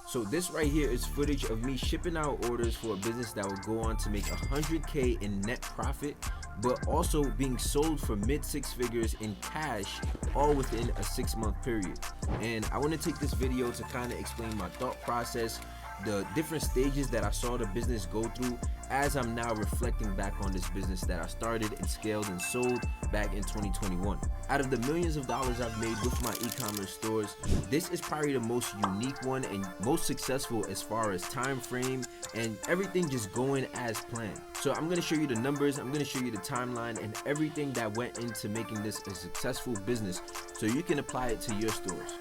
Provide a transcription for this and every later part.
So this right here is footage of me shipping out orders for a business that will go on to make 100K in net profit, but also being sold for mid 6 figures in cash, all within a 6-month period. And I want to take this video to kind of explain my thought process, the different stages that I saw the business go through as I'm now reflecting back on this business that I started and scaled and sold back in 2021. Out of the millions of dollars I've made with my e-commerce stores, this is probably the most unique one and most successful as far as time frame and everything just going as planned. So I'm going to show you the numbers, I'm going to show you the timeline and everything that went into making this a successful business so you can apply it to your stores.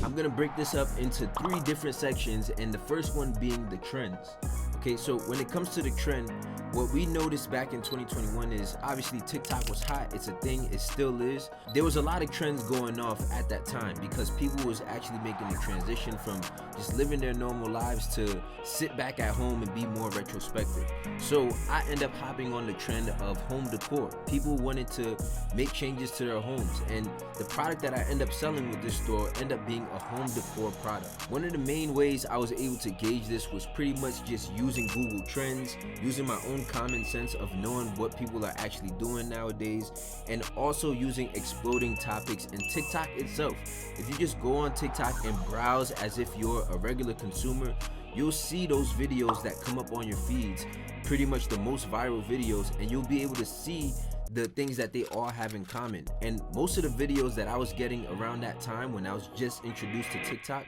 I'm gonna break this up into 3 different sections, and the first one being the trends. Okay, so when it comes to the trend, what we noticed back in 2021 is obviously TikTok was hot, it's a thing, it still is. There was a lot of trends going off at that time because people was actually making the transition from just living their normal lives to sit back at home and be more retrospective. So I end up hopping on the trend of home decor. People wanted to make changes to their homes, and the product that I end up selling with this store end up being a home decor product. One of the main ways I was able to gauge this was pretty much just using Google Trends, using my own common sense of knowing what people are actually doing nowadays, and also using exploding topics and TikTok itself. If you just go on TikTok and browse as if you're a regular consumer, you'll see those videos that come up on your feeds, pretty much the most viral videos, and you'll be able to see the things that they all have in common. And most of the videos that I was getting around that time when I was just introduced to TikTok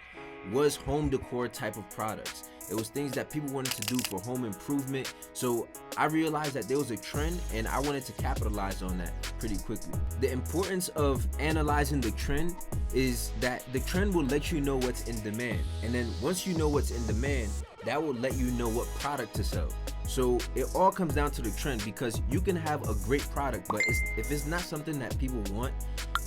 was home decor type of products. It was things that people wanted to do for home improvement. So I realized that there was a trend and I wanted to capitalize on that pretty quickly. The importance of analyzing the trend is that the trend will let you know what's in demand. And then once you know what's in demand, that will let you know what product to sell. So it all comes down to the trend, because you can have a great product, but if it's not something that people want,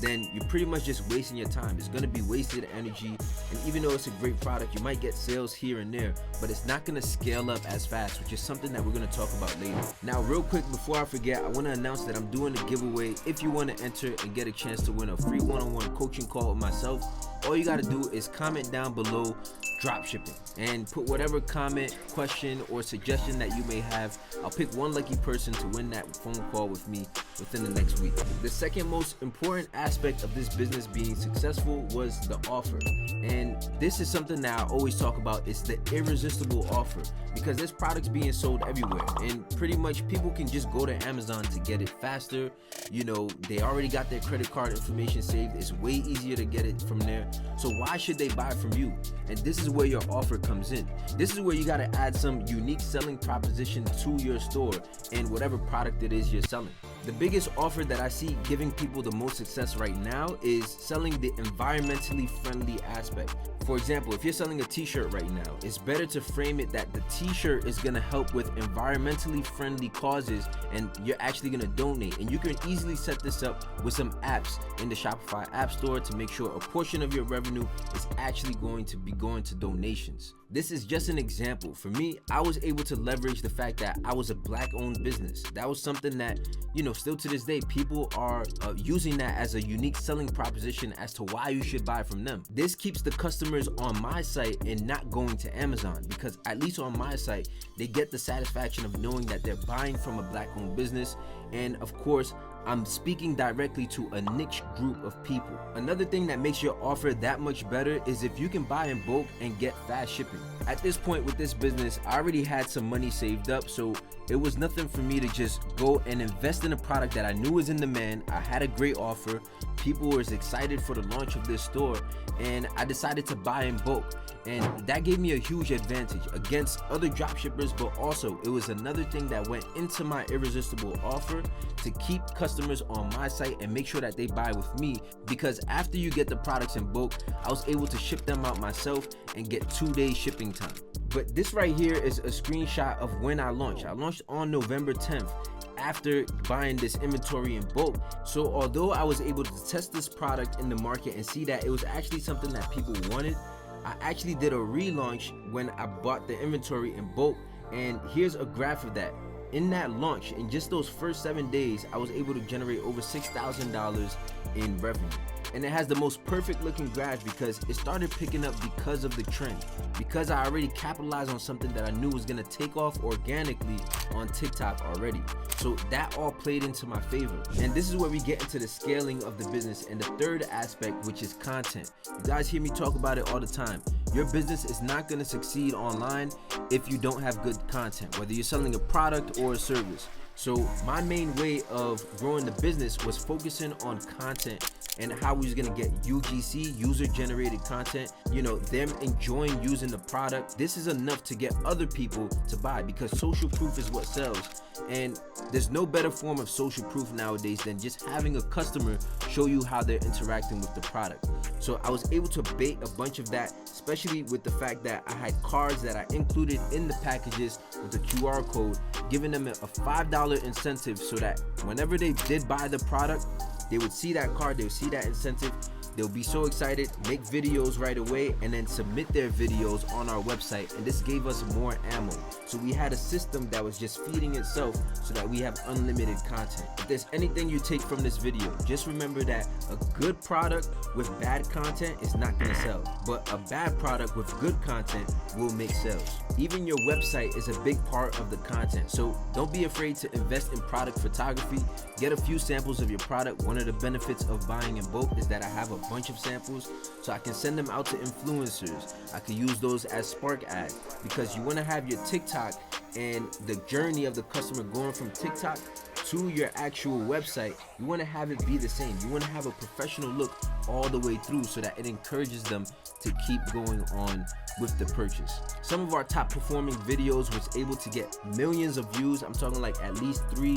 then you're pretty much just wasting your time. It's gonna be wasted energy, and even though it's a great product, you might get sales here and there, but it's not gonna scale up as fast, which is something that we're gonna talk about later. Now, real quick, before I forget, I wanna announce that I'm doing a giveaway. If you wanna enter and get a chance to win a free one-on-one coaching call with myself, all you gotta do is comment down below dropshipping and put whatever comment, question, or suggestion that you may have. I'll pick one lucky person to win that phone call with me within the next week. The second most important aspect of this business being successful was the offer. And this is something that I always talk about. It's the irresistible offer, because there's products being sold everywhere and pretty much people can just go to Amazon to get it faster. You know, they already got their credit card information saved. It's way easier to get it from there. So why should they buy from you? And this is where your offer comes in. This is where you got to add some unique selling proposition to your store and whatever product it is you're selling. The biggest offer that I see giving people the most success right now is selling the environmentally friendly aspect. For example, if you're selling a t-shirt right now, it's better to frame it that the t-shirt is gonna help with environmentally friendly causes and you're actually gonna donate. And you can easily set this up with some apps in the Shopify App Store to make sure a portion of your revenue is actually going to be going to donations. This is just an example. For me, I was able to leverage the fact that I was a Black-owned business. That was something that, you know, still to this day, people are using that as a unique selling proposition as to why you should buy from them. This keeps the customers on my site and not going to Amazon, because at least on my site, they get the satisfaction of knowing that they're buying from a Black-owned business. And of course, I'm speaking directly to a niche group of people. Another thing that makes your offer that much better is if you can buy in bulk and get fast shipping. At this point with this business, I already had some money saved up, so it was nothing for me to just go and invest in a product that I knew was in demand. I had a great offer. People were excited for the launch of this store, and I decided to buy in bulk. And that gave me a huge advantage against other dropshippers, but also it was another thing that went into my irresistible offer to keep customers on my site and make sure that they buy with me, because after you get the products in bulk, I was able to ship them out myself and get 2-day shipping time. But this right here is a screenshot of when I launched. I launched on November 10th. After buying this inventory in bulk. So although I was able to test this product in the market and see that it was actually something that people wanted, I actually did a relaunch when I bought the inventory in bulk, and here's a graph of that. In that launch, in just those first 7 days, I was able to generate over $6,000 in revenue. And it has the most perfect looking graph because it started picking up because of the trend, because I already capitalized on something that I knew was gonna take off organically on TikTok already. So that all played into my favor. And this is where we get into the scaling of the business and the third aspect, which is content. You guys hear me talk about it all the time. Your business is not gonna succeed online if you don't have good content, whether you're selling a product or a service. So my main way of growing the business was focusing on content and how we was gonna get UGC, user generated content, you know, them enjoying using the product. This is enough to get other people to buy, because social proof is what sells. And there's no better form of social proof nowadays than just having a customer show you how they're interacting with the product. So I was able to bait a bunch of that, especially with the fact that I had cards that I included in the packages with the QR code, giving them a $5 incentive so that whenever they did buy the product, they would see that card, they would see that incentive, they'll be so excited, make videos right away, and then submit their videos on our website. And this gave us more ammo. So we had a system that was just feeding itself so that we have unlimited content. If there's anything you take from this video, just remember that a good product with bad content is not gonna sell, but a bad product with good content will make sales. Even your website is a big part of the content. So don't be afraid to invest in product photography. Get a few samples of your product. One of the benefits of buying in bulk is that I have a bunch of samples, so I can send them out to influencers. I can use those as spark ads, because you want to have your TikTok and the journey of the customer going from TikTok to your actual website. You want to have it be the same. You want to have a professional look all the way through so that it encourages them to keep going on with the purchase. Some of our top performing videos was able to get millions of views. I'm talking like at least 3.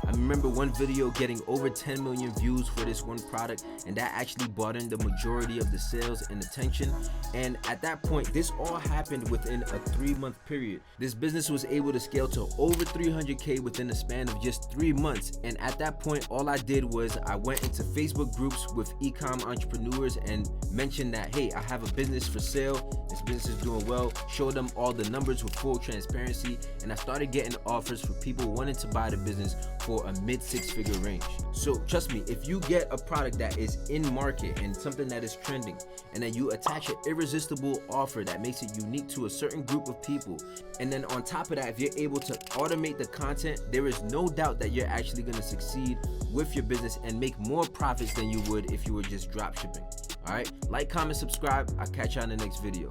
I remember one video getting over 10 million views for this one product, and that actually brought in the majority of the sales and attention. And at that point, this all happened within a 3-month period. This business was able to scale to over 300K within the span of just 3 months. And at that point, all I did was I went into Facebook groups with e-com entrepreneurs and mentioned that, hey, I have a business for sale. This business is doing well. Showed them all the numbers with full transparency, and I started getting offers for people wanting to buy the business for a mid 6-figure range. So trust me, if you get a product that is in market and something that is trending, and then you attach an irresistible offer that makes it unique to a certain group of people, and then on top of that, if you're able to automate the content, there is no doubt that you're actually going to succeed with your business and make more profits than you would if you were just drop shipping. All right, like, comment, subscribe. I'll catch you on the next video.